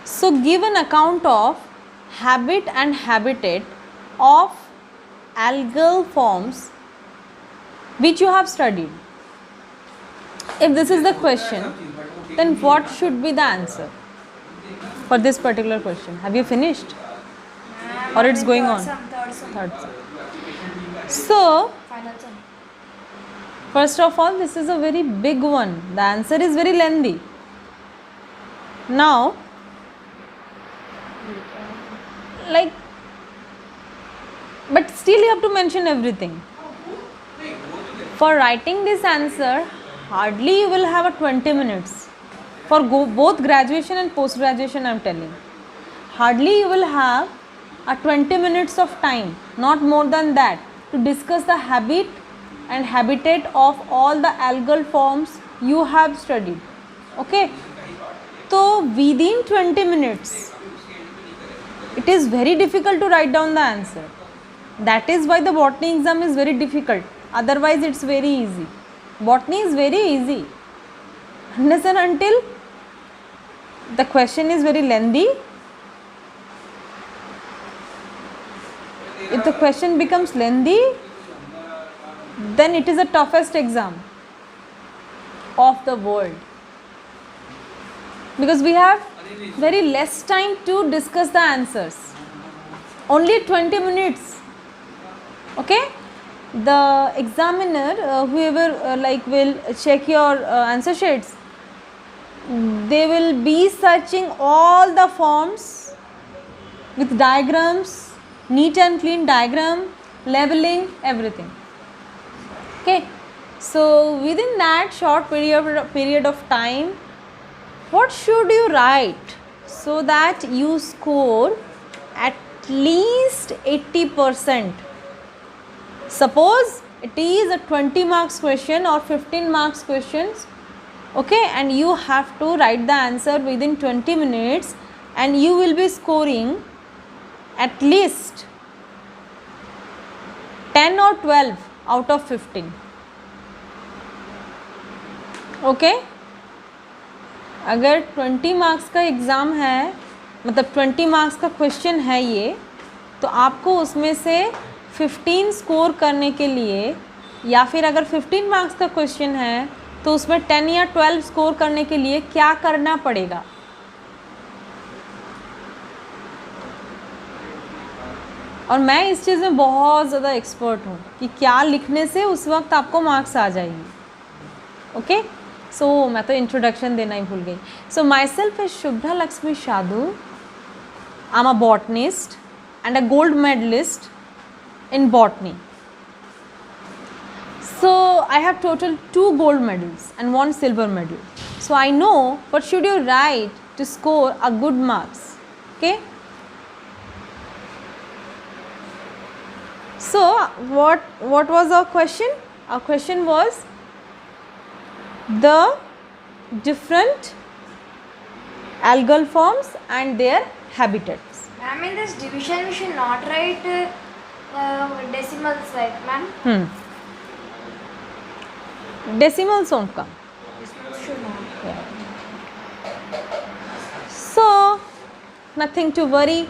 So give an account of habit and habitat of algal forms which you have studied. If this is the question, then what should be the answer for this particular question? Have you finished or it's going on? Third sum. So first of all, this is a very big one. The answer is very lengthy. Now, like, but still you have to mention everything. For writing this answer, hardly you will have a 20 minutes. For both graduation and post graduation, I am telling. Hardly you will have a 20 minutes of time, not more than that, to discuss the habit and habitat of all the algal forms you have studied. Okay? So within 20 minutes, it is very difficult to write down the answer. That is why the botany exam is very difficult. Otherwise, it's very easy. Botany is very easy. Unless and until the question is very lengthy. If the question becomes lengthy, then it is the toughest exam of the world. Because we have very less time to discuss the answers. Only 20 minutes. Okay? The examiner, whoever will check your answer sheets, they will be searching all the forms with diagrams, neat and clean diagram, labeling, everything. Okay? So within that short period of time, what should you write so that you score at least 80%? Suppose it is a 20 marks question or 15 marks questions, okay, and you have to write the answer within 20 minutes and you will be scoring at least 10 or 12 out of 15. Okay? अगर 20 marks का exam है, मतलब 20 marks का question है ये, तो आपको उसमें से 15 स्कोर करने के लिए, या फिर अगर 15 मार्क्स का क्वेश्चन है तो उसमें 10 या 12 स्कोर करने के लिए क्या करना पड़ेगा? और मैं इस चीज़ में बहुत ज़्यादा एक्सपर्ट हूँ कि क्या लिखने से उस वक्त आपको मार्क्स आ जाएंगे. ओके? सो मैं तो इंट्रोडक्शन देना ही भूल गई. So myself is Shubhra Lakshmi Shadu. I am a botanist and a gold medalist in botany. So I have total 2 gold medals and 1 silver medal. So I know what should you write to score a good marks. Okay? So what was our question? Our question was the different algal forms and their habitats. Ma'am, in this division we should not write decimals, right, ma'am? Decimals won't come. Decimals should not. Yeah. So nothing to worry.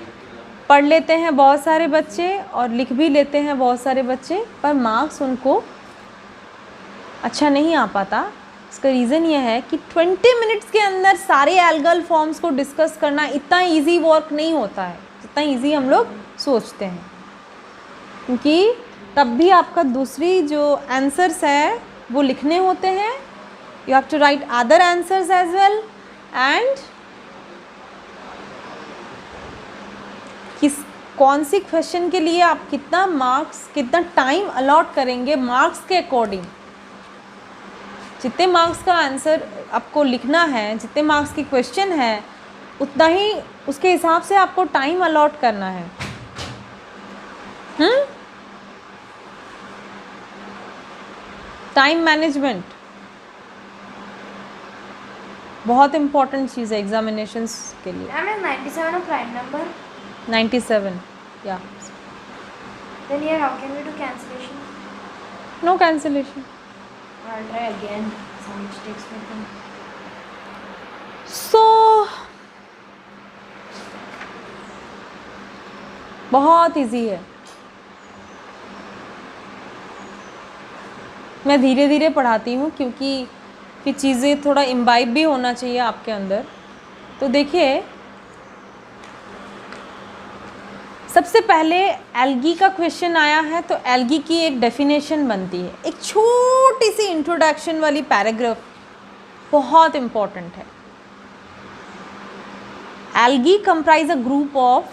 पढ़ लेते हैं बहुत सारे बच्चे और लिख भी लेते हैं बहुत सारे बच्चे, पर मार्क्स उनको अच्छा नहीं आ पाता. इसका रीज़न ये है कि 20 मिनट्स के अंदर सारे एल्गल फॉर्म्स को डिस्कस करना इतना इजी वर्क नहीं होता है जितना इजी हम लोग सोचते हैं, क्योंकि तब भी आपका दूसरी जो आंसर्स है वो लिखने होते हैं. You have to write other answers as well, and कौन सी क्वेश्चन के लिए आप कितना मार्क्स, कितना टाइम अलॉट करेंगे मार्क्स के अकॉर्डिंग. जितने मार्क्स का आंसर आपको लिखना है, जितने मार्क्स की क्वेश्चन है, उतना ही उसके हिसाब से आपको टाइम अलॉट करना है. टाइम मैनेजमेंट बहुत इम्पोर्टेंट चीज़ है एग्जामिनेशंस के लिए. 97 of prime number. 97, yeah. Then here how can we do cancellation? No cancellation. I'll try again. Some mistakes may come. So बहुत इजी है। मैं धीरे धीरे पढ़ाती हूँ क्योंकि फिर चीज़ें थोड़ा इम्बाइब भी होना चाहिए आपके अंदर। तो देखिए, सबसे पहले एल्गी का क्वेश्चन आया है, तो एल्गी की एक डेफिनेशन बनती है, एक छोटी सी इंट्रोडक्शन वाली पैराग्राफ, बहुत इम्पॉर्टेंट है। Algae comprise a group of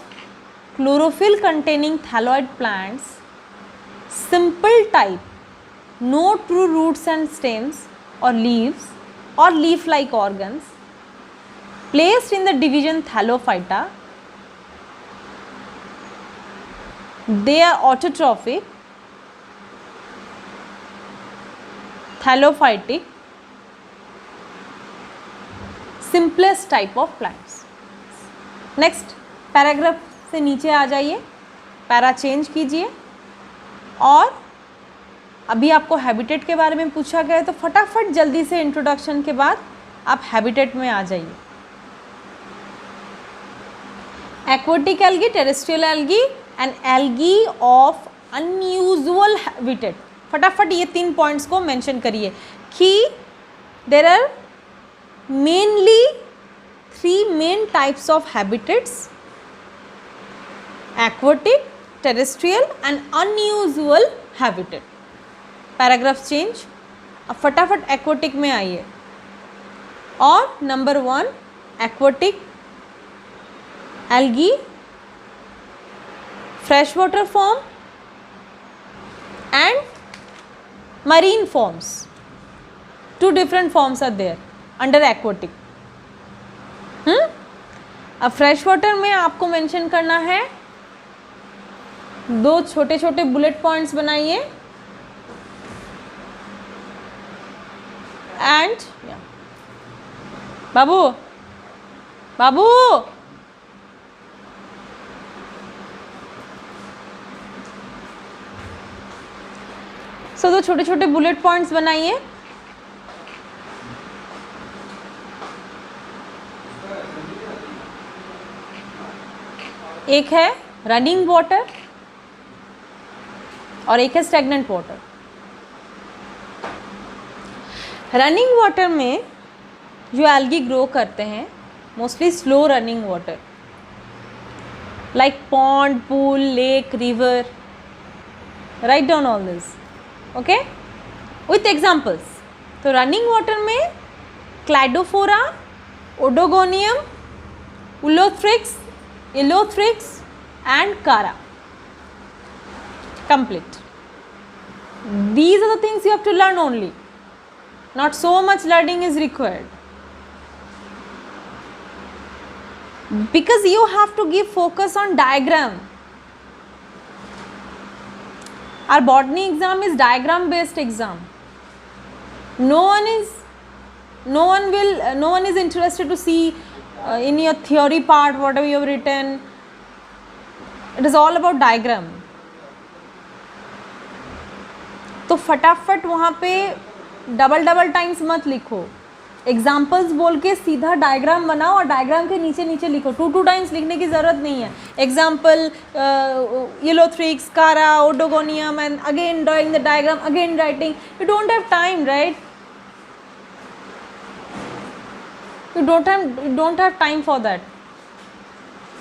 chlorophyll containing thalloid plants, simple type, no true roots and stems or leaves or leaf-like organs, placed in the division Thallophyta. They are autotrophic, thallophytic, simplest type of plants. Next paragraph से नीचे आ जाइए, para change कीजिए, और अभी आपको habitat के बारे में पूछा गया है, तो फटाफट जल्दी से इंट्रोडक्शन के बाद आप हैबिटेट में आ जाइए। Aquatic algae, terrestrial algae and algae of unusual habitat. फटाफट ये 3 पॉइंट्स को मेंशन करिए कि there are mainly 3 main types of habitats, aquatic, terrestrial and unusual habitat. Paragraph change. अब फटाफट एक्वेटिक में आइए, और number 1 aquatic algae, fresh water form and marine forms. 2 different forms are there under aquatic. अब fresh water में आपको mention करना है, 2 छोटे छोटे बुलेट पॉइंट्स बनाइए, एंड बाबू बाबू सो 2 छोटे छोटे बुलेट पॉइंट्स बनाइए। एक है रनिंग वाटर और एक है स्टैग्नेंट वाटर। रनिंग वाटर में जो एल्गी ग्रो करते हैं, mostly slow running water, like pond, pool, lake, river. Write down all this, okay, with examples. तो रनिंग वाटर में क्लाइडोफोरा, Oedogonium, उलोथ्रिक्स, इलोथ्रिक्स and Cara. Complete. These are the things you have to learn only. Not so much learning is required. Because you have to give focus on diagram. Our botany exam is diagram based exam. No one is interested to see in your theory part whatever you have written. It is all about diagram. तो फटाफट वहाँ पे double times मत लिखो, examples बोल के सीधा diagram बनाओ और डायग्राम के नीचे नीचे लिखो। 2 टाइम्स लिखने की ज़रूरत नहीं है। एग्जाम्पल इलोथ्रिक्स, कारा, Oedogonium, and again drawing the diagram, again writing. You don't have time, right? You don't have time for that.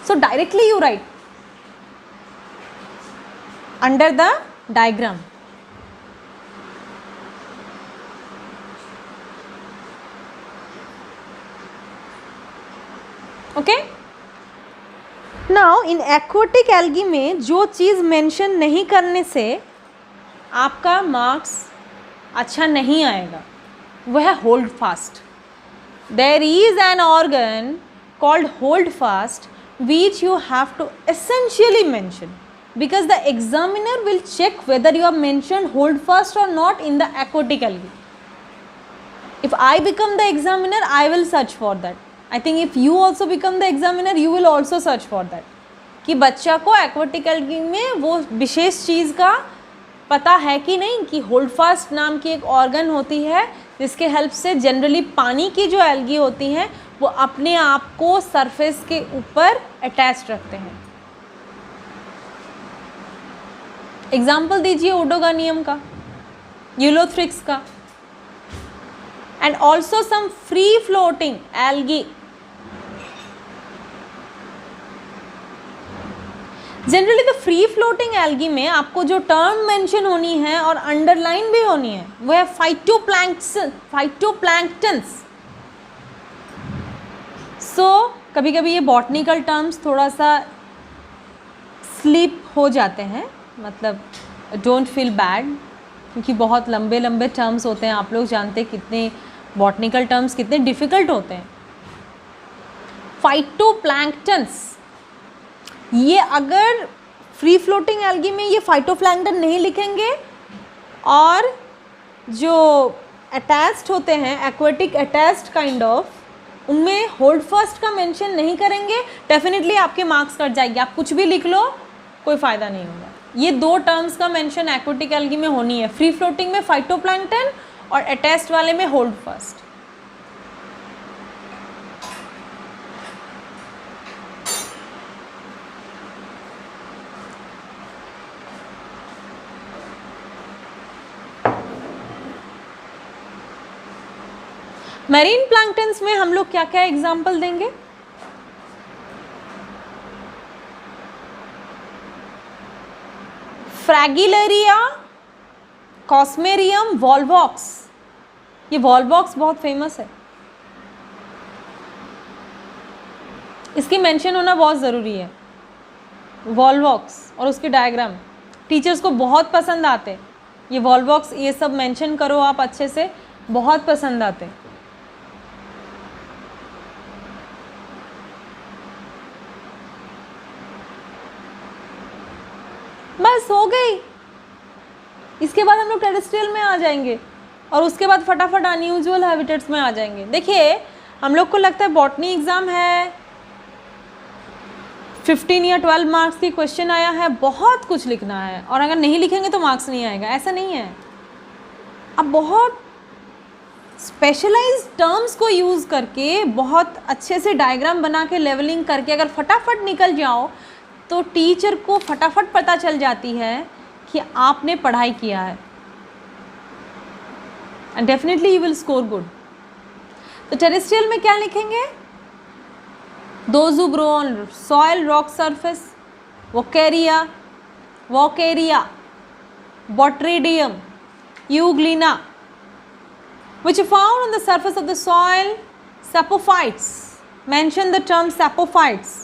So directly you write under the diagram. Okay? Now in aquatic algae में जो चीज़ mention नहीं करने से आपका marks अच्छा नहीं आएगा, वह है hold fast. There is an organ called hold fast which you have to essentially mention, because the examiner will check whether you have mentioned hold fast or not in the aquatic algae. If I become the examiner, I will search for that. I think if you also become the examiner, you will also search for that. कि बच्चा को aquatic algae में वो विशेष चीज़ का पता है कि नहीं, कि होल्ड फास्ट नाम की एक ऑर्गन होती है जिसके हेल्प से जनरली पानी की जो एल्गी होती हैं वो अपने आप को सरफेस के ऊपर अटैच रखते हैं. एग्जाम्पल दीजिए ओडोगानियम का, यूलोथ्रिक्स का, and also some free floating algae. Generally तो फ्री फ्लोटिंग एल्गी में आपको जो टर्म मेंशन होनी है और अंडरलाइन भी होनी है वो है फाइटोप्लैंक्टन्स। सो कभी कभी ये बॉटनिकल टर्म्स थोड़ा सा स्लिप हो जाते हैं, मतलब डोंट फील बैड, क्योंकि बहुत लंबे लंबे टर्म्स होते हैं। आप लोग जानते हैं कितने बॉटनिकल टर्म्स कितने डिफ़िकल्ट होते हैं। फाइटोप्लैंक्टन्स, ये अगर फ्री फ्लोटिंग एल्गी में ये फाइटोप्लैंक्टन नहीं लिखेंगे और जो अटैच्ड होते हैं एक्वेटिक अटैच्ड काइंड ऑफ, उनमें होल्ड फर्स्ट का मेंशन नहीं करेंगे, डेफिनेटली आपके मार्क्स कट जाएंगे। आप कुछ भी लिख लो कोई फ़ायदा नहीं होगा। ये दो टर्म्स का मेंशन एक्वेटिक एल्गी में होनी है, फ्री फ्लोटिंग में फाइटोप्लैंक्टन और अटैच्ड वाले में होल्ड फर्स्ट। मैरीन प्लैंक्टन्स में हम लोग क्या क्या एग्जाम्पल देंगे? फ्रैगिलेरिया, कॉस्मेरियम, वॉल्वॉक्स। ये वॉल्वॉक्स बहुत फेमस है, इसकी मेंशन होना बहुत ज़रूरी है। वॉल्वॉक्स और उसके डायग्राम टीचर्स को बहुत पसंद आते। ये वॉल्वॉक्स ये सब मेंशन करो आप अच्छे से, बहुत पसंद आते। बस हो गई। इसके बाद हम लोग टेरेस्ट्रियल में आ जाएंगे और उसके बाद फटाफट अनयूजुअल हैबिटेट्स में आ जाएंगे। देखिए हम लोग को लगता है बॉटनी एग्ज़ाम है, 15 या 12 मार्क्स की क्वेश्चन आया है, बहुत कुछ लिखना है और अगर नहीं लिखेंगे तो मार्क्स नहीं आएगा। ऐसा नहीं है। अब बहुत स्पेशलाइज्ड टर्म्स को यूज़ करके बहुत अच्छे से डायग्राम बना के लेवलिंग करके अगर फटाफट निकल जाओ तो टीचर को फटाफट पता चल जाती है कि आपने पढ़ाई किया है, and definitely you will score good. तो टेरेस्ट्रियल में क्या लिखेंगे? Those who grow on soil, rock surface, Vaucheria, Botrydium, Euglena, which are found on the surface of the soil, sapophytes. Mention the term sapophytes.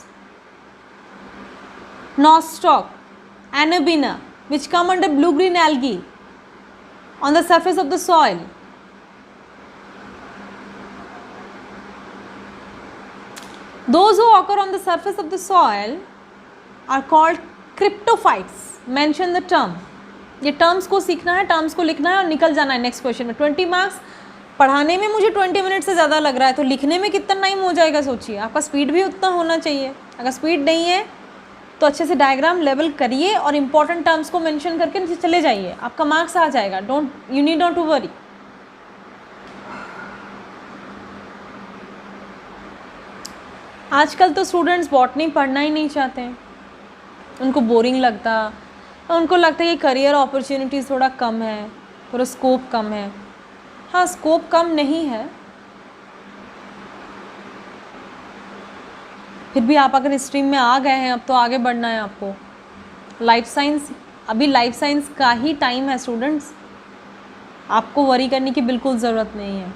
Nostoc, Anabina, which come under blue-green algae on the surface of the soil. Those who occur on the surface of the soil are called cryptophytes. Mention the term. ये terms को सीखना है, terms को लिखना है और निकल जाना है नेक्स्ट क्वेश्चन में। 20 मार्क्स पढ़ाने में मुझे 20 मिनट से ज़्यादा लग रहा है, तो लिखने में कितना टाइम हो जाएगा सोचिए। आपका स्पीड भी उतना होना चाहिए। अगर स्पीड नहीं है तो अच्छे से डायग्राम लेवल करिए और इंपॉर्टेंट टर्म्स को मेंशन करके चले जाइए, आपका मार्क्स आ जाएगा। You need not to worry. आजकल तो स्टूडेंट्स बॉटनी पढ़ना ही नहीं चाहते हैं, उनको बोरिंग लगता, उनको लगता है कि करियर अपॉर्चुनिटीज़ थोड़ा कम है, थोड़ा स्कोप कम है। हाँ, स्कोप कम नहीं है, फिर भी आप अगर स्ट्रीम में आ गए हैं अब तो आगे बढ़ना है आपको। लाइफ साइंस, अभी लाइफ साइंस का ही टाइम है स्टूडेंट्स, आपको वरी करने की बिल्कुल ज़रूरत नहीं है।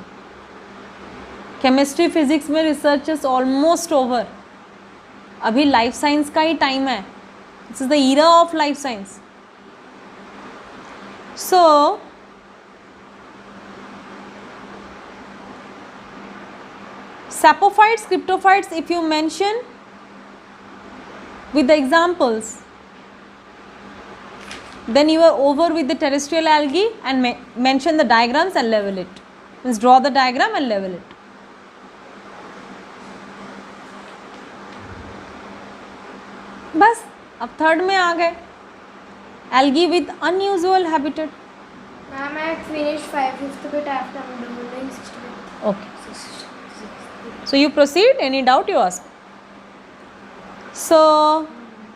केमिस्ट्री फिजिक्स में रिसर्च इज ऑलमोस्ट ओवर, अभी लाइफ साइंस का ही टाइम है। This is the era of life science. So sapophytes, cryptophytes, if you mention with the examples, then you are over with the terrestrial algae and mention the diagrams and level it. Means draw the diagram and level it. बस अब third में आ गए, algae with unusual habitat. Ma'am, I finished 5th bit after I'm doing 6th bit. Okay. So you proceed, any doubt you ask. So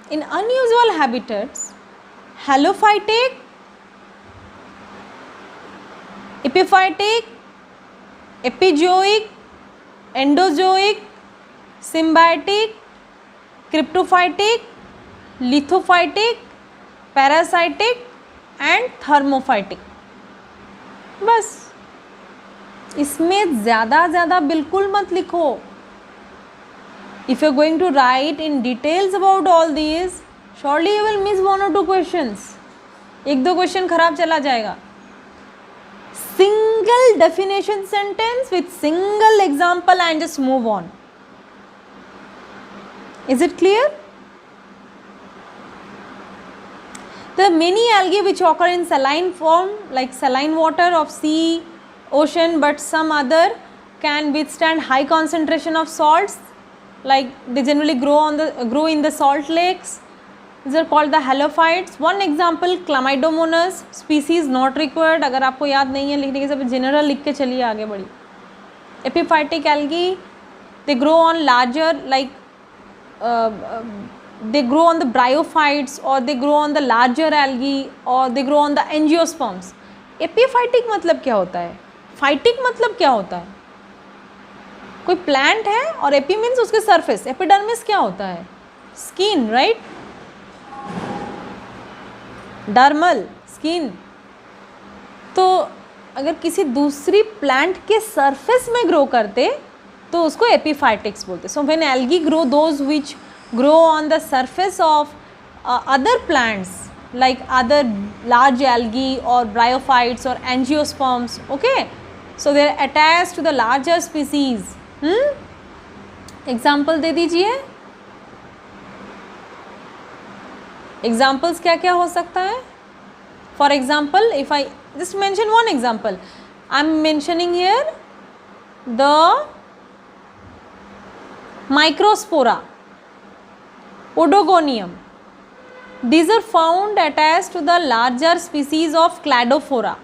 in unusual habitats, Halophytic, epiphytic, epizoic, endozoic, symbiotic, cryptophytic, lithophytic, parasitic and thermophytic. बस इसमें ज़्यादा बिल्कुल मत लिखो. If you're going to write in details about all these, surely you will miss 1 or 2 questions. 1-2 question खराब चला जाएगा. Single definition sentence with single example and just move on. Is it clear? There are many algae which occur in saline form, like saline water of sea, ocean, but some other can withstand high concentration of salts, like they generally grow in the salt lakes. These are called the halophytes. One example, Chlamydomonas, species not required. अगर आपको याद नहीं है लिखने के सब general लिख के चलिए आगे बढ़ी. Epiphytic algae, they grow on larger, like they grow on the bryophytes, or they grow on the larger algae, or they grow on the angiosperms. Epiphytic मतलब क्या होता है? Phytic मतलब क्या होता है? कोई प्लांट है और एपी मीन्स उसके सरफेस. एपिडर्मिस क्या होता है? Skin, right? Dermal skin. तो अगर किसी दूसरी प्लांट के सरफेस में ग्रो करते तो उसको एपीफाइटिक्स बोलते. So when algae grow, those which grow on the surface of other plants like other large algae or bryophytes or angiosperms, okay, so they are attached to the larger species. Example दे दीजिए. Examples क्या क्या हो सकता है? For example, if I just mention one example, I am mentioning here the Microspora, Oedogonium. These are found attached to the larger species of Cladophora,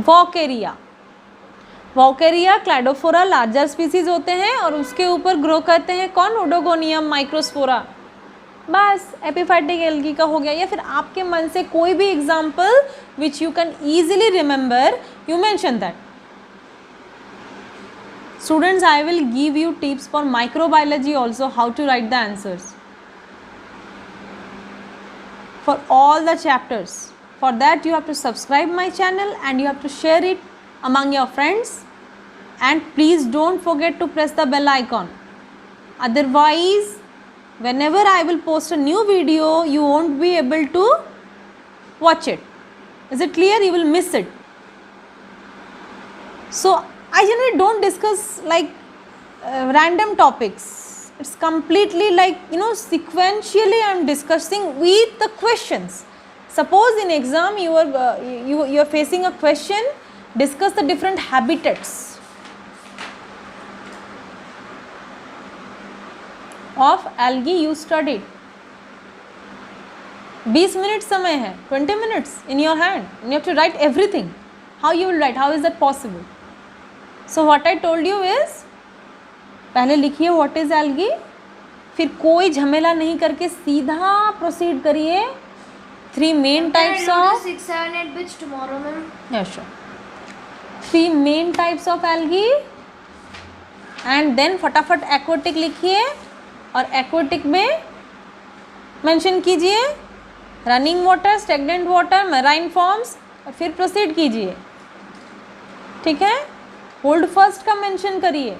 Vaucaria. Vaucaria, Cladophora larger species होते हैं और उसके ऊपर ग्रो करते हैं कौन? Oedogonium, माइक्रोस्पोरा. बस epiphytic algae का हो गया. या फिर आपके मन से कोई भी example which you can easily remember, you mention that. Students, I will give you tips for microbiology also, how to write the answers for all the chapters. For that you have to subscribe my channel and you have to share it among your friends, and please don't forget to press the bell icon. Otherwise, whenever I will post a new video, you won't be able to watch it. Is it clear? You will miss it. So I generally don't discuss like random topics. It's completely like, sequentially I am discussing with the questions. Suppose in exam you are facing a question, discuss the different habitats of algae you studied. 20 minutes समय है, 20 minutes in your hand, and you have to write everything. How you will write? How is that possible? So what I told you is, पहले लिखिए what is algae, फिर कोई झमेला नहीं करके सीधा प्रोसीड करिए. 3 main types of 6, 7, 8 bits tomorrow, ma'am. Yes, sure. 3 main types of algae, and then फटाफट एक्वाटिक लिखिए और एक्वाटिक में मेंशन कीजिए running water, stagnant water, marine forms, और फिर प्रोसीड कीजिए. ठीक है? होल्ड फर्स्ट का मेंशन करिए.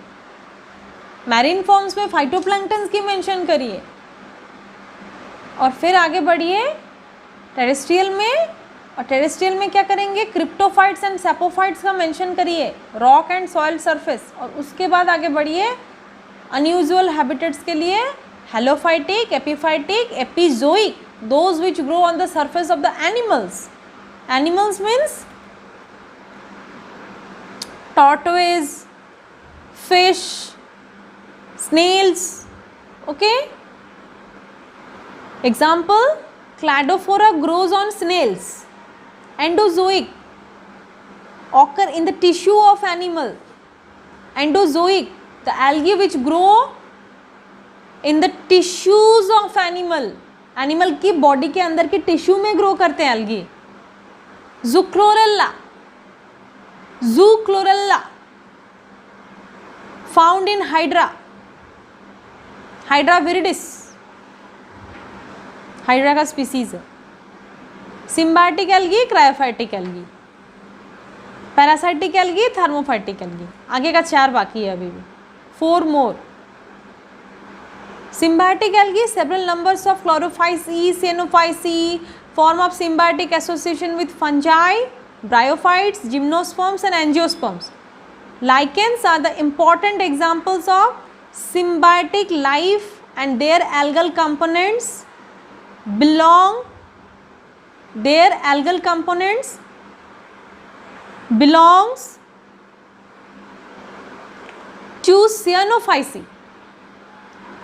मैरीन फॉर्म्स में फाइटोप्लैंक्टन्स की मेंशन करिए, और फिर आगे बढ़िए टेरेस्ट्रियल में. और टेरेस्ट्रियल में क्या करेंगे? क्रिप्टोफाइट्स एंड सैपोफाइट्स का मेंशन करिए, रॉक एंड सॉइल सरफेस. और उसके बाद आगे बढ़िए अनयूजुअल हैबिटेट्स के लिए halophytic, epiphytic, epizoic, those which grow on the surface of the animals. Animals means tortoise, fish, snails, okay. Example, Cladophora grows on snails. Endozoic, occur in the tissue of animal. Endozoic, the algae which grow in the tissues of animal. Animal की body के अंदर की tissue में grow करते हैं algae. Zoochlorella found in Hydra viridis, Hydra का species है. Symbiotic algae, cryophytic algae, parasitic algae, thermophytic algae. आगे का 4 बाकी है अभी भी. 4 more. Symbiotic algae, several numbers of chlorophyceae, cyanophyceae form of symbiotic association with fungi, bryophytes, gymnosperms and angiosperms. Lichens are the important examples of symbiotic life and their algal components belongs to cyanophyceae.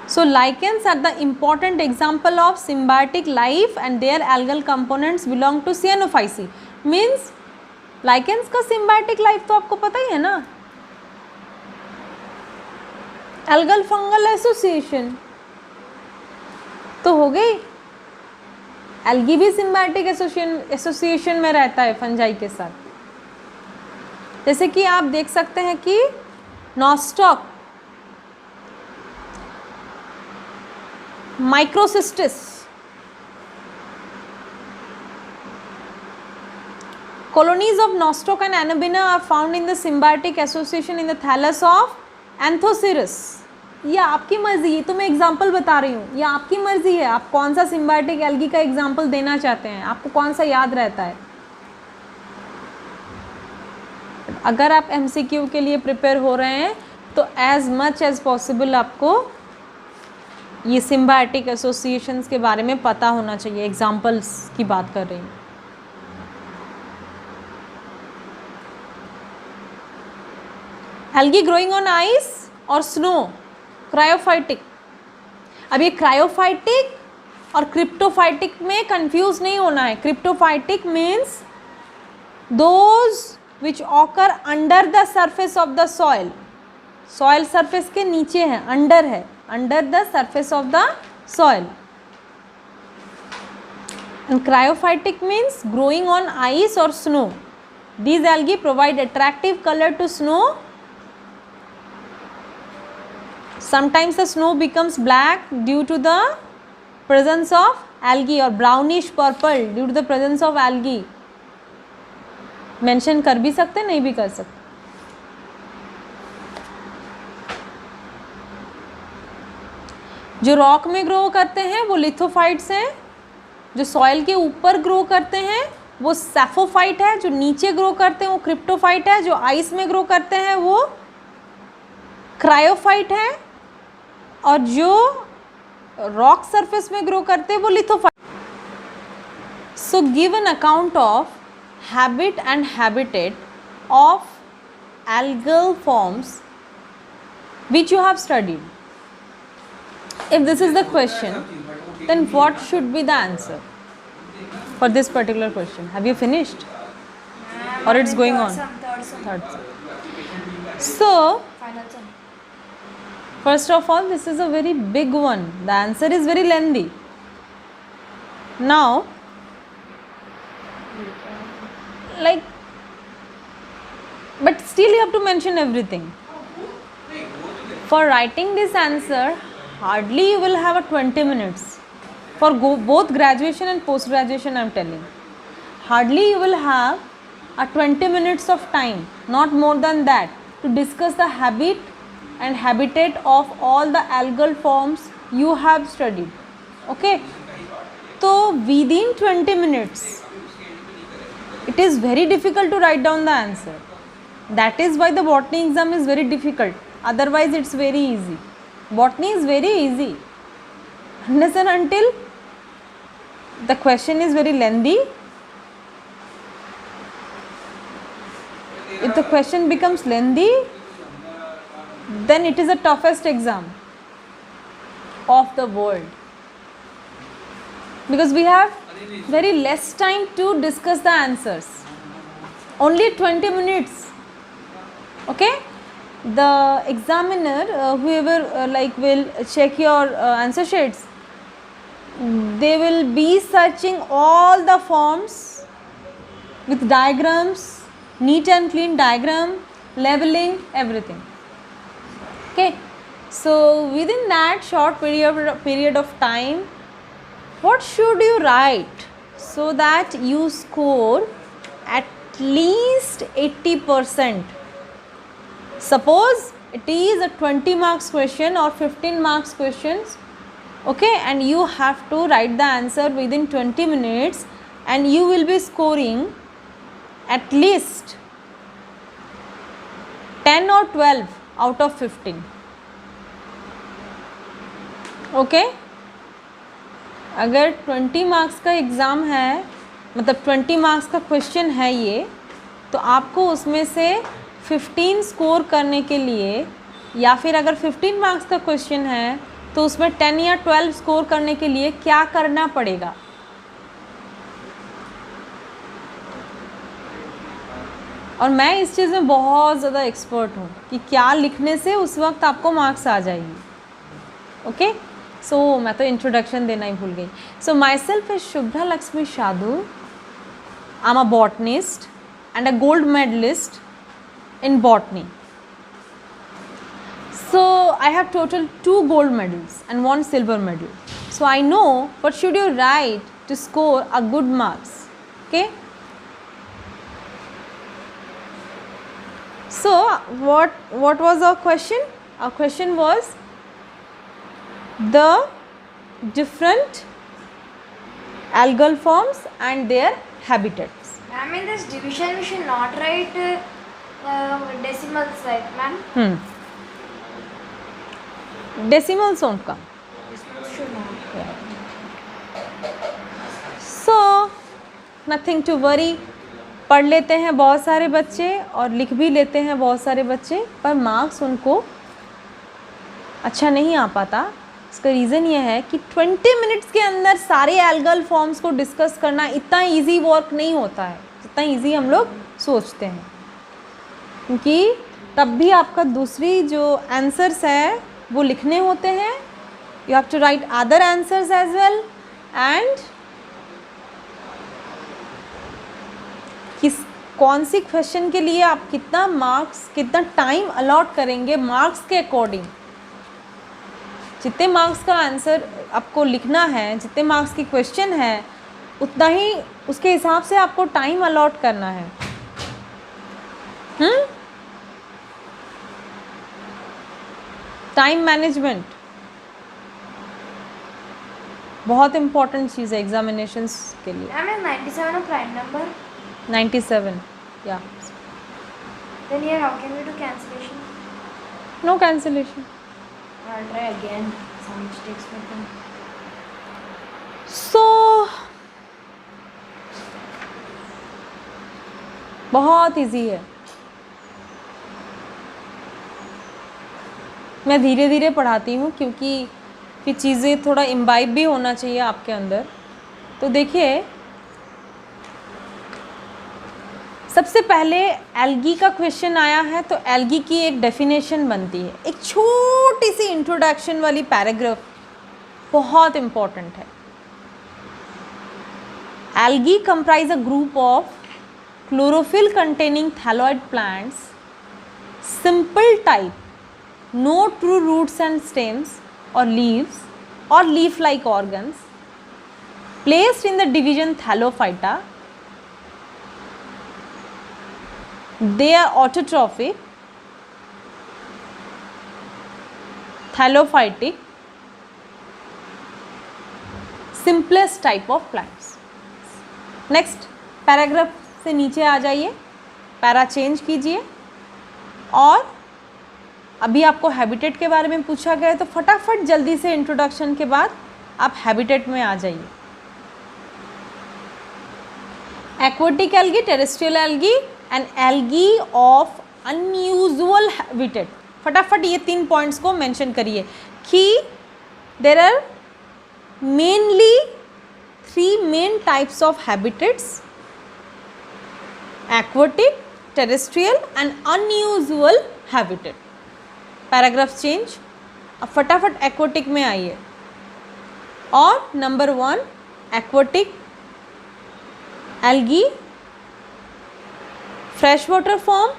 So lichens are the important example of symbiotic life and their algal components belong to cyanophyceae. Means lichens का symbiotic life तो आपको पता ही है ना, algal fungal association तो हो गई. Algae भी सिम्बायोटिक एसोसिएशन में रहता है फंजाई के साथ. जैसे कि आप देख सकते हैं कि nostoc, Microcystis, colonies of nostoc and anabina are found in the symbiotic association in the thallus of Anthoceras. ये आपकी मर्जी, ये तो मैं एग्जाम्पल बता रही हूँ, ये आपकी मर्जी है आप कौन सा सिम्बायोटिक एल्गी का एग्जाम्पल देना चाहते हैं, आपको कौन सा याद रहता है. अगर आप एमसीक्यू के लिए प्रिपेयर हो रहे हैं तो एज मच एज पॉसिबल आपको ये सिम्बायोटिक एसोसिएशंस के बारे में पता होना चाहिए. एग्जाम्पल्स की बात कर रही हूँ. एल्गी ग्रोइंग ऑन आइस और स्नो, क्रायोफाइटिक. अब ये क्रायोफाइटिक और क्रिप्टोफाइटिक में कंफ्यूज नहीं होना है. Cryptophytic means those which occur under the surface of the soil. Soil surface के नीचे है, अंडर है, under the surface of the soil. And cryophytic means growing on ice और snow. These algae provide attractive color to snow. Sometimes the snow becomes black due to the presence of algae or brownish purple due to the presence of algae. Mention कर भी सकते, नहीं भी कर सकते. जो rock में ग्रो करते हैं वो लिथोफाइट्स हैं. जो सॉइल के ऊपर ग्रो करते हैं वो सैफोफाइट है. जो नीचे ग्रो करते हैं वो क्रिप्टोफाइट है. जो आइस में ग्रो करते हैं वो क्रायोफाइट है. और जो रॉक सरफेस में ग्रो करते हैं वो lithophyte. So give an account of habit and habitat of algal forms which you have studied. If this is the question, then what should be the answer for this particular question? Have you finished or it's going on? Third sum. So first of all, this is a very big one. The answer is very lengthy. Now like, but still you have to mention everything. For writing this answer, hardly you will have a 20 minutes. For both graduation and post graduation, I am telling. Hardly you will have a 20 minutes of time, not more than that, to discuss the habit and habitat of all the algal forms you have studied. Okay? So within 20 minutes, it is very difficult to write down the answer. That is why the botany exam is very difficult. Otherwise, it's very easy. Botany is very easy. Unless and until the question is very lengthy. If the question becomes lengthy, then it is the toughest exam of the world. Because we have very less time to discuss the answers. Only 20 minutes. Okay? The examiner, whoever will check your answer sheets, they will be searching all the forms with diagrams, neat and clean diagram, labeling, everything. Okay, so within that short period of time, what should you write so that you score at least 80%? Suppose it is a 20 marks question or 15 marks questions, okay, and you have to write the answer within 20 minutes and you will be scoring at least 10 or 12 out of 15. Okay अगर 20 marks का exam है, मतलब 20 marks का question है ये, तो आपको उसमें से 15 स्कोर करने के लिए, या फिर अगर 15 मार्क्स का क्वेश्चन है तो उसमें 10 या 12 स्कोर करने के लिए क्या करना पड़ेगा? और मैं इस चीज़ में बहुत ज़्यादा एक्सपर्ट हूँ कि क्या लिखने से उस वक्त आपको मार्क्स आ जाएगी। ओके, सो मैं तो इंट्रोडक्शन देना ही भूल गई। So myself is Shubhra Lakshmi Shadu, I am a botanist and a gold medalist in botany. So I have total 2 gold medals and 1 silver medal. So I know what should you write to score a good marks. Okay. So what was our question? Our question was the different algal forms and their habitats. Ma'am, in this division we should not write decimals, right, ma'am? Decimals won't come. Decimals should not. So nothing to worry. पढ़ लेते हैं बहुत सारे बच्चे और लिख भी लेते हैं बहुत सारे बच्चे, पर मार्क्स उनको अच्छा नहीं आ पाता। इसका रीज़न ये है कि 20 मिनट्स के अंदर सारे एल्गल फॉर्म्स को डिस्कस करना इतना इजी वर्क नहीं होता है जितना इजी हम लोग सोचते हैं, क्योंकि तब भी आपका दूसरी जो आंसर्स है वो लिखने होते हैं। You have to write other answers as well, and कौन सी क्वेश्चन के लिए आप कितना मार्क्स, कितना टाइम अलॉट करेंगे मार्क्स के अकॉर्डिंग। जितने मार्क्स का आंसर आपको लिखना है, जितने मार्क्स की क्वेश्चन है, उतना ही उसके हिसाब से आपको टाइम अलॉट करना है। टाइम मैनेजमेंट बहुत इम्पॉर्टेंट चीज़ है एग्जामिनेशंस के लिए। I mean 97 a prime number. 97, yeah. Then here how can we do cancellation? No cancellation. I'll try again. Some mistakes with them. So बहुत इजी है। मैं धीरे धीरे पढ़ाती हूँ क्योंकि फिर चीज़ें थोड़ा इम्बाइब भी होना चाहिए आपके अंदर। तो देखिए, सबसे पहले एल्गी का क्वेश्चन आया है, तो एल्गी की एक डेफिनेशन बनती है, एक छोटी सी इंट्रोडक्शन वाली पैराग्राफ बहुत इम्पॉर्टेंट है। Algae comprise a group of chlorophyll containing thalloid plants, simple type, no true roots and stems or leaves or leaf like organs, placed in the division Thallophyta. They are autotrophic, thallophytic, simplest type of plants. Next paragraph से नीचे आ जाइए, para change कीजिए, और अभी आपको habitat के बारे में पूछा गया है तो फटाफट जल्दी से इंट्रोडक्शन के बाद आप हैबिटेट में आ जाइए। Aquatic algae, terrestrial algae and algae of unusual habitat. फटाफट ये 3 पॉइंट्स को मेंशन करिए कि there are mainly 3 main types of habitats: aquatic, terrestrial and unusual habitat। Paragraph change. अब फटाफट एक्वेटिक में आइए। और number 1 aquatic algae, freshwater form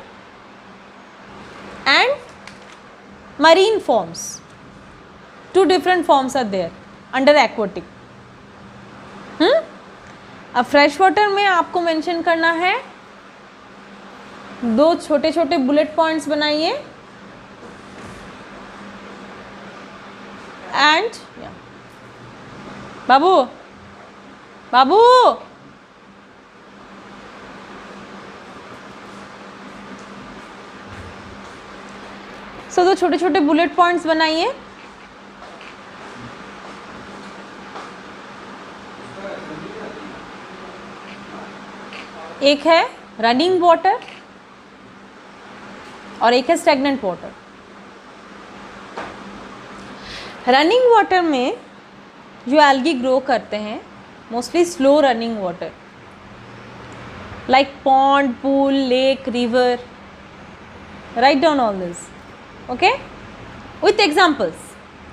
and marine forms. 2 different forms are there under aquatic. अब fresh water में आपको mention करना है, 2 छोटे छोटे बुलेट पॉइंट्स बनाइए एंड बाबू बाबू सो 2 छोटे छोटे बुलेट पॉइंट्स बनाइए। एक है रनिंग वाटर और एक है स्टैग्नेंट वाटर। रनिंग वाटर में जो एल्गी ग्रो करते हैं mostly slow running water like pond, pool, lake, river. Write down all this, okay, with examples.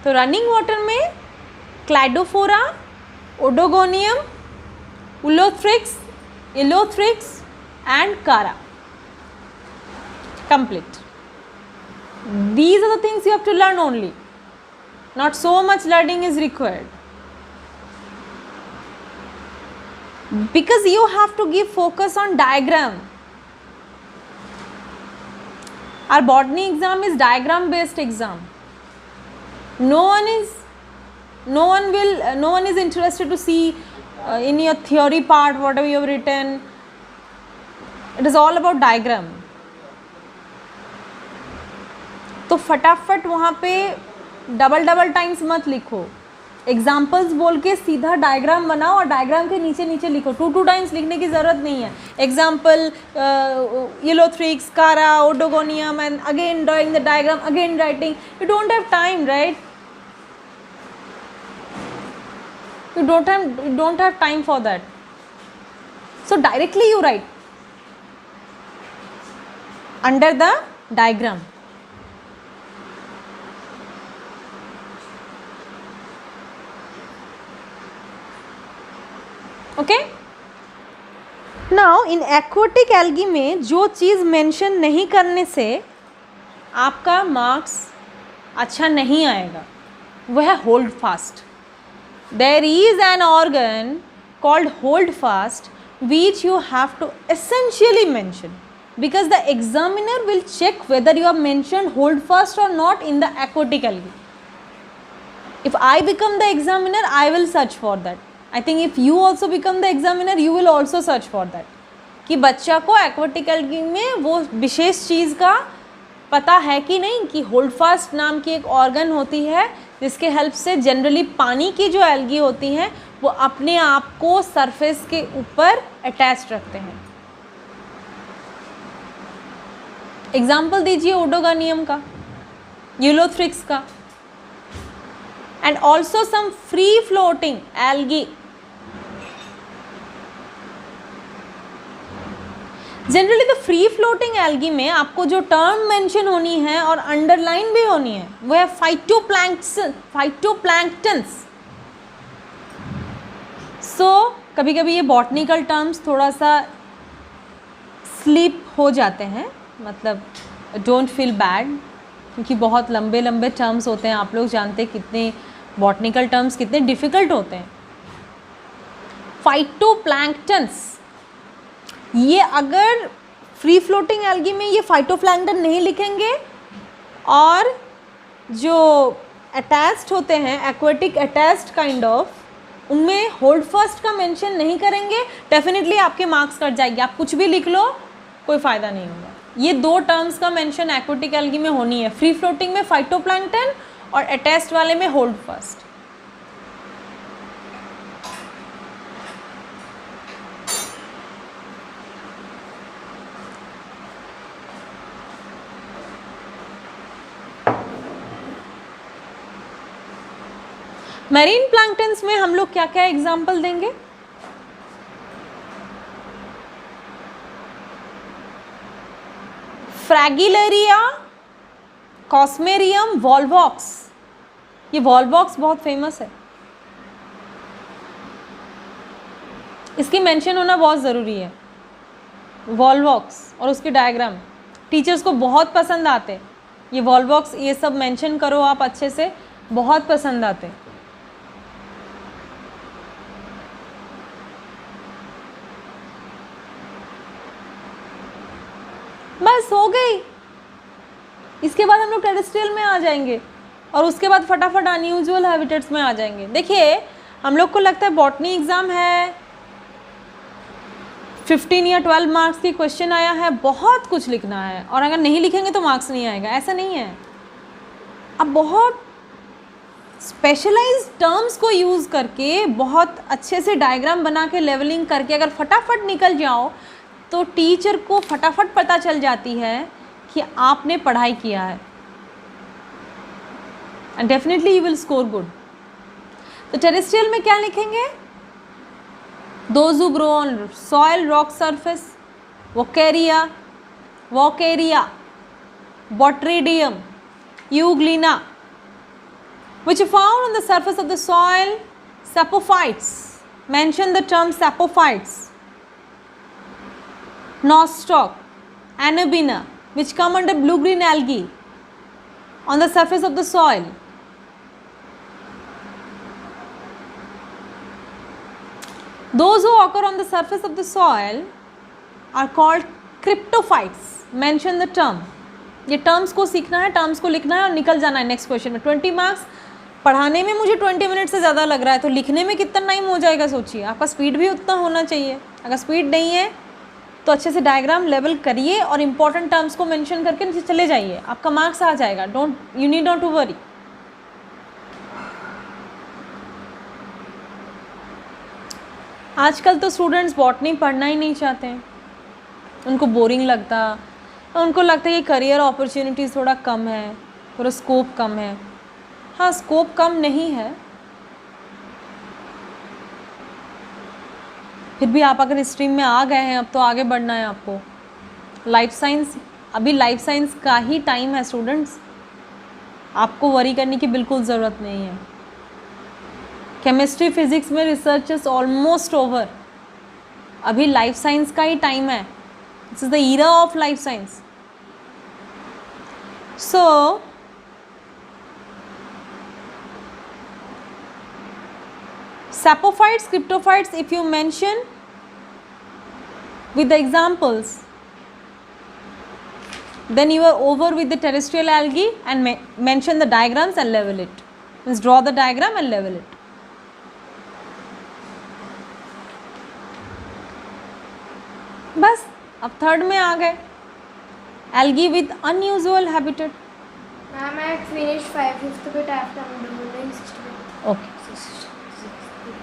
तो रनिंग वाटर में क्लाइडोफोरा, Oedogonium, उलोथ्रिक्स, Elothrix and Chara. Complete. These are the things you have to learn only. Not so much learning is required. Because you have to give focus on diagram. Our botany exam is diagram based exam. No one is interested to see in your theory part whatever you have written. It is all about diagram. तो फटाफट वहाँ पे double times मत लिखो, examples बोल के सीधा diagram बनाओ और डायग्राम के नीचे नीचे लिखो। 2 टाइम्स लिखने की ज़रूरत नहीं है। Example Elothrix, Chara, Odogonium and again drawing the diagram, again writing. You don't have time, right? You don't have time for that. So directly you write under the diagram. Okay? Now in aquatic algae में जो चीज़ mention नहीं करने से आपका marks अच्छा नहीं आएगा वो है hold fast. There is an organ called hold fast which you have to essentially mention because the examiner will check whether you have mentioned hold fast or not in the aquatic algae. If I become the examiner, I will search for that. I think if you also become the examiner, you will also search for that. कि बच्चा को aquatic algae में वो विशेष चीज़ का पता है कि नहीं कि होल्ड फास्ट नाम की एक ऑर्गन होती है जिसके हेल्प से जनरली पानी की जो एल्गी होती हैं वो अपने आप को सरफेस के ऊपर अटैच रखते हैं। एग्जाम्पल दीजिए ओडोगोनियम का, यूलोथ्रिक्स का and also some free floating algae. Generally the free floating algae में आपको जो टर्म मेंशन होनी है और अंडरलाइन भी होनी है वो है फाइटोप्लैंक्टन्स। सो कभी कभी ये बॉटनिकल टर्म्स थोड़ा सा स्लिप हो जाते हैं, मतलब डोंट फील बैड क्योंकि बहुत लंबे लंबे टर्म्स होते हैं। आप लोग जानते हैं कितने बॉटनिकल टर्म्स कितने डिफ़िकल्ट होते हैं। फाइटोप्लैंक्टन्स, ये अगर फ्री फ्लोटिंग एल्गी में ये फाइटोप्लैंक्टन नहीं लिखेंगे और जो अटैच्ड होते हैं एक्वेटिक अटैच्ड काइंड ऑफ उनमें होल्ड फर्स्ट का मेंशन नहीं करेंगे, डेफिनेटली आपके मार्क्स कट जाएंगे। आप कुछ भी लिख लो कोई फ़ायदा नहीं होगा। ये 2 टर्म्स का मेंशन एक्वेटिक एल्गी में होनी है, फ्री फ्लोटिंग में फाइटोप्लैंक्टन और अटैच्ड वाले में होल्ड फर्स्ट। मैरीन प्लैंक्टन्स में हम लोग क्या क्या एग्जाम्पल देंगे? फ्रैगिलेरिया, कॉस्मेरियम, वॉल्वॉक्स। ये वॉल्वॉक्स बहुत फेमस है। इसकी मेंशन होना बहुत ज़रूरी है। वॉल्वॉक्स और उसके डायग्राम टीचर्स को बहुत पसंद आते, ये वॉल्वॉक्स ये सब मेंशन करो आप अच्छे से, बहुत पसंद आते। बस हो गई। इसके बाद हम लोग टेरेस्ट्रियल में आ जाएंगे और उसके बाद फटाफट अनयूजुअल हैबिटेट्स में आ जाएंगे। देखिए हम लोग को लगता है बॉटनी एग्ज़ाम है, 15 या 12 मार्क्स की क्वेश्चन आया है, बहुत कुछ लिखना है और अगर नहीं लिखेंगे तो मार्क्स नहीं आएगा, ऐसा नहीं है। अब बहुत स्पेशलाइज्ड टर्म्स को यूज़ करके बहुत अच्छे से डायग्राम बना के लेवलिंग करके अगर फटाफट निकल जाओ तो टीचर को फटाफट पता चल जाती है कि आपने पढ़ाई किया है, and definitely you will score good. तो टेरेस्ट्रियल में क्या लिखेंगे? Those who grow on soil, rock surface, Vockeria, Botryddium, Euglena, which are found on the surface of the soil, sapophytes. Mention the term sapophytes. Nostoc, Anabina, which come under blue-green algae on the surface of the soil. Those who occur on the surface of the soil are called cryptophytes. Mention the term. ये terms को सीखना है, terms को लिखना है और निकल जाना है नेक्स्ट क्वेश्चन में। 20 मार्क्स पढ़ाने में मुझे 20 मिनट से ज़्यादा लग रहा है, तो लिखने में कितना टाइम हो जाएगा सोचिए। आपका स्पीड भी उतना होना चाहिए। अगर स्पीड नहीं है तो अच्छे से डायग्राम लेवल करिए और इंपॉर्टेंट टर्म्स को मेंशन करके चले जाइए, आपका मार्क्स आ जाएगा। You need not to worry. आजकल तो स्टूडेंट्स बॉटनी पढ़ना ही नहीं चाहते हैं, उनको बोरिंग लगता, उनको लगता है कि करियर अपॉर्चुनिटीज़ थोड़ा कम है, थोड़ा स्कोप कम है। हाँ, स्कोप कम नहीं है, फिर भी आप अगर स्ट्रीम में आ गए हैं अब तो आगे बढ़ना है आपको। लाइफ साइंस, अभी लाइफ साइंस का ही टाइम है स्टूडेंट्स, आपको वरी करने की बिल्कुल ज़रूरत नहीं है। केमिस्ट्री फिजिक्स में रिसर्च इज ऑलमोस्ट ओवर, अभी लाइफ साइंस का ही टाइम है। This is the era of life science. So sapophytes, cryptophytes, if you mention with the examples, then you are over with the terrestrial algae and mention the diagrams and level it. Means draw the diagram and level it. बस अब third में आ गए, algae with unusual habitat. Ma'am, I finished 5th bit after I'm doing 6th bit. Okay.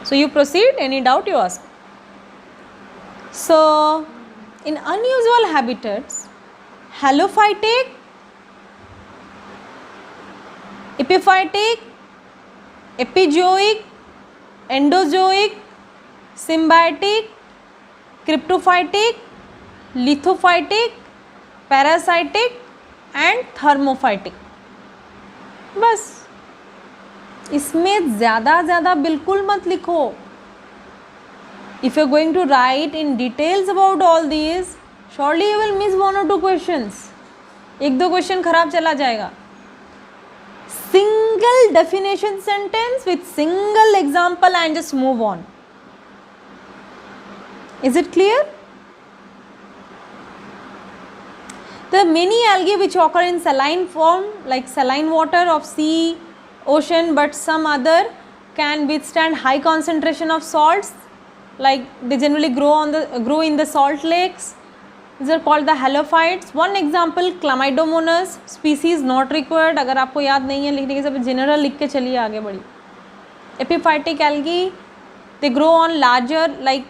So you proceed, any doubt you ask. So in unusual habitats, halophytic, epiphytic, epizoic, endozoic, symbiotic, cryptophytic, lithophytic, parasitic and thermophytic. बस इसमें ज़्यादा बिल्कुल मत लिखो। If you are going to write in details about all these, surely you will miss 1 or 2 questions. 1-2 question खराब चला जाएगा। Single definition sentence with single example and just move on. Is it clear? There are many algae which occur in saline form, like saline water of sea, ocean, but some other can withstand high concentration of salts, like they generally grow in the salt lakes. These are called the halophytes. One example, Chlamydomonas species not required. अगर आपको याद नहीं है लिखने के सब general लिख के चलिए आगे बढ़ी। Epiphytic algae, they grow on larger, like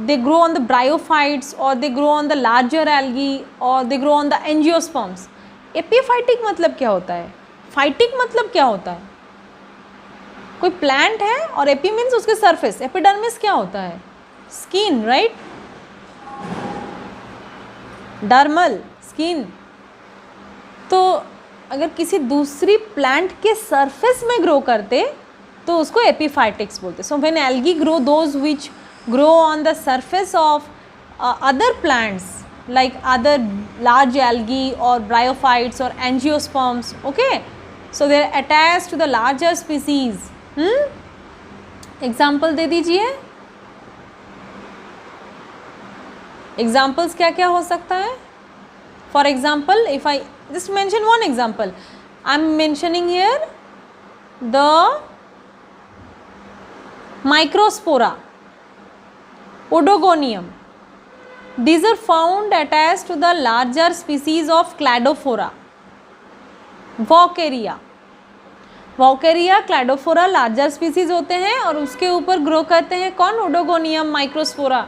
they grow on the bryophytes, or they grow on the larger algae, or they grow on the angiosperms. Epiphytic मतलब क्या होता है? फाइटिक मतलब क्या होता है? कोई प्लांट है और एपी मीन्स उसके सरफेस, एपिडर्मिस क्या होता है? Skin, right? Dermal skin. तो अगर किसी दूसरी प्लांट के सरफेस में ग्रो करते तो उसको एपीफाइटिक्स बोलते हैं. So when algae grow, those which grow on the surface of other plants like other large algae or bryophytes or angiosperms, okay, so they are attached to the larger species. Example दे दीजिए. Examples क्या क्या हो सकता है? For example, if I just mention one example, I am mentioning here the Microspora, Oedogonium. These are found attached to the larger species of Cladophora, Vaucaria. Vaucaria, Cladophora larger species होते हैं और उसके ऊपर ग्रो करते हैं कौन? Oedogonium, माइक्रोस्पोरा.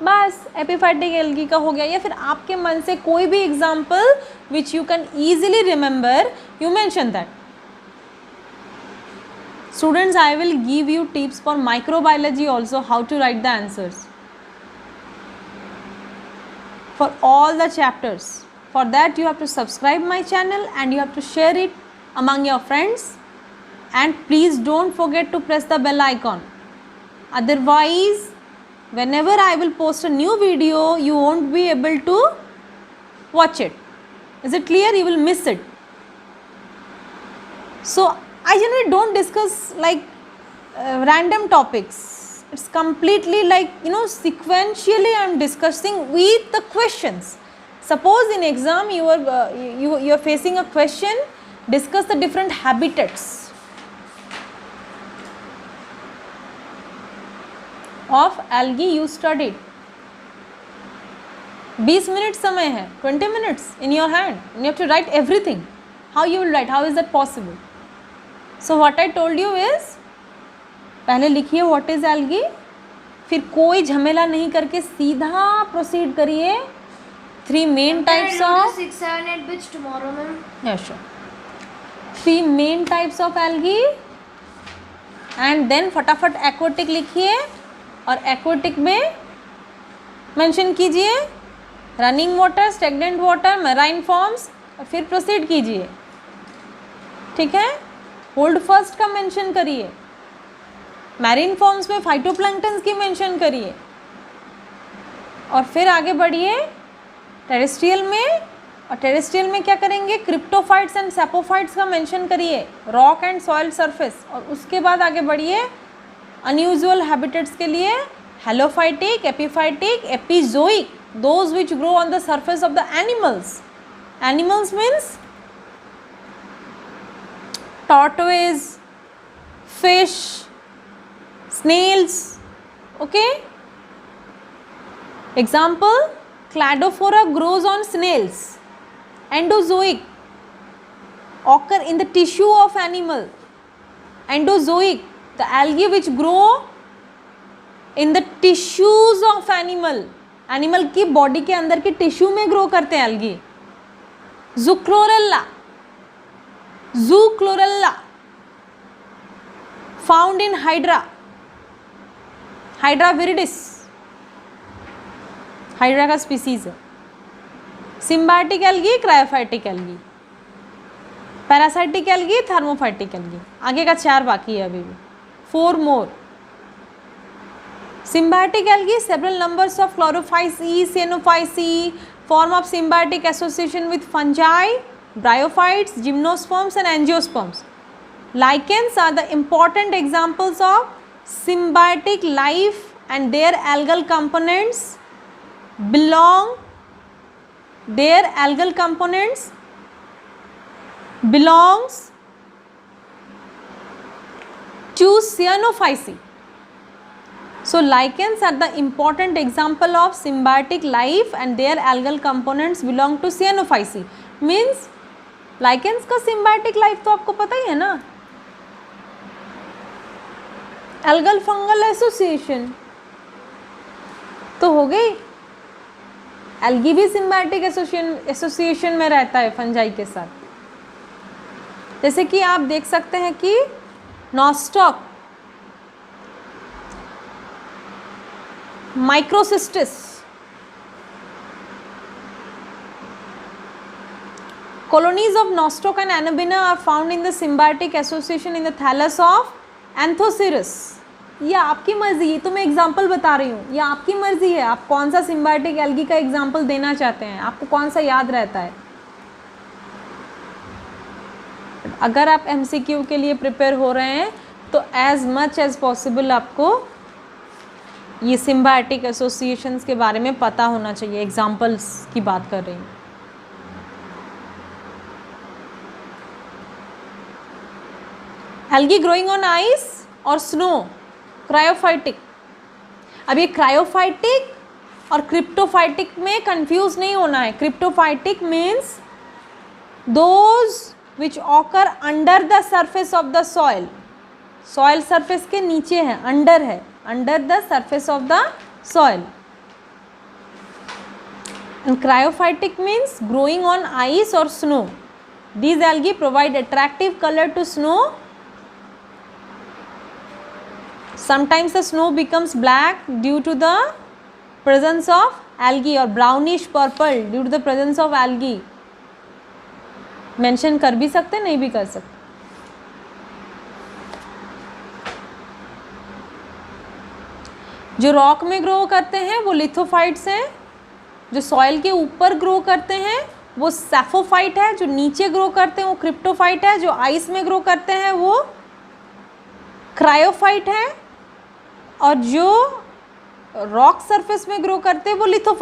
बस epiphytic algae का हो गया. या फिर आपके मन से कोई भी example which you can easily remember, you mention that. Students, I will give you tips for microbiology also, how to write the answers for all the chapters. For that you have to subscribe my channel and you have to share it among your friends, and please don't forget to press the bell icon. Otherwise, whenever I will post a new video, you won't be able to watch it. Is it clear? You will miss it. So I generally don't discuss like random topics. It's completely like, sequentially I am discussing with the questions. Suppose in exam you are facing a question, discuss the different habitats of algae you studied. 20 minute समय है, 20 minutes in your hand, and you have to write everything. How you will write? How is that possible? So what I told you is, पहले लिखिए what is algae, फिर कोई झमेला नहीं करके सीधा प्रोसीड करिए. 3 main types of 6, 7, 8 bits tomorrow, ma'am. Yeah, sure. 3 main types of algae, and then फटाफट एक्वाटिक लिखिए और एक्वाटिक में मेंशन कीजिए running water, stagnant water, marine forms, और फिर प्रोसीड कीजिए. ठीक है? होल्ड फर्स्ट का मेंशन करिए, मैरीन फॉर्म्स में फाइटोप्लैंक्टन्स की मेंशन करिए, और फिर आगे बढ़िए टेरेस्ट्रियल में. और टेरेस्ट्रियल में क्या करेंगे? क्रिप्टोफाइट्स एंड सैपोफाइट्स का मेंशन करिए, रॉक एंड सॉइल सरफेस. और उसके बाद आगे बढ़िए अनयूजुअल हैबिटेट्स के लिए halophytic, epiphytic, epizoic, those which grow on the surface of the animals. Animals means tortoise, fish, snails. Okay, example, Cladophora grows on snails. Endozoic, occur in the tissue of animal. Endozoic, the algae which grow in the tissues of animal. Animal की body के अंदर की tissue में grow करते हैं algae. Zuchlorella, Zuchlorella, found in Hydra, Hydra viridis, Hydra का species है. Symbiotic algae, cryophytic algae, parasitic algae, thermophytic algae. आगे का 4 बाकी है अभी भी. 4 more. Symbiotic algae, several numbers of chlorophyceae, cyanophyceae, form of symbiotic association with fungi, bryophytes, gymnosperms and angiosperms. Lichens are the important examples of symbiotic life, and their algal components belongs to cyanophyceae. So lichens are the important example of symbiotic life, and their algal components belong to cyanophyceae. Means lichens का symbiotic life तो आपको पता ही है ना. algal fungal association तो हो गई. Algae भी symbiotic एसोसिएशन में रहता है फंजाई के साथ. जैसे कि आप देख सकते हैं कि nostoc, Microcystis, colonies of nostoc and anabina are found in the symbiotic association in the thallus of एंथोसिरस, ये आपकी मर्जी, ये तो मैं एग्जांपल बता रही हूँ, ये आपकी मर्जी है आप कौन सा सिम्बायोटिक एल्गी का एग्जांपल देना चाहते हैं, आपको कौन सा याद रहता है। अगर आप MCQ के लिए प्रिपेयर हो रहे हैं तो एज मच एज पॉसिबल आपको ये सिम्बायोटिक एसोसिएशंस के बारे में पता होना चाहिए, एग्जांपल्स की बात कर रही हूँ। एल्गी ग्रोइंग ऑन आइस और स्नो, क्रायोफाइटिक। अब ये क्रायोफाइटिक और क्रिप्टोफाइटिक में कंफ्यूज नहीं होना है। Cryptophytic means those which occur under the surface of the soil, soil surface के नीचे है, अंडर है, under the surface of the soil. And cryophytic means growing on ice और snow. These algae provide attractive color to snow. Sometimes the snow becomes black due to the presence of algae or brownish purple due to the presence of algae. Mention कर भी सकते, नहीं भी कर सकते। जो rock में ग्रो करते हैं वो लिथोफाइट्स हैं, जो सॉइल के ऊपर ग्रो करते हैं वो सैफोफाइट है, जो नीचे ग्रो करते हैं वो क्रिप्टोफाइट है, जो आइस में ग्रो करते हैं वो क्रायोफाइट है, और जो रॉक सरफेस में ग्रो करते हैं वो लिथोफाइट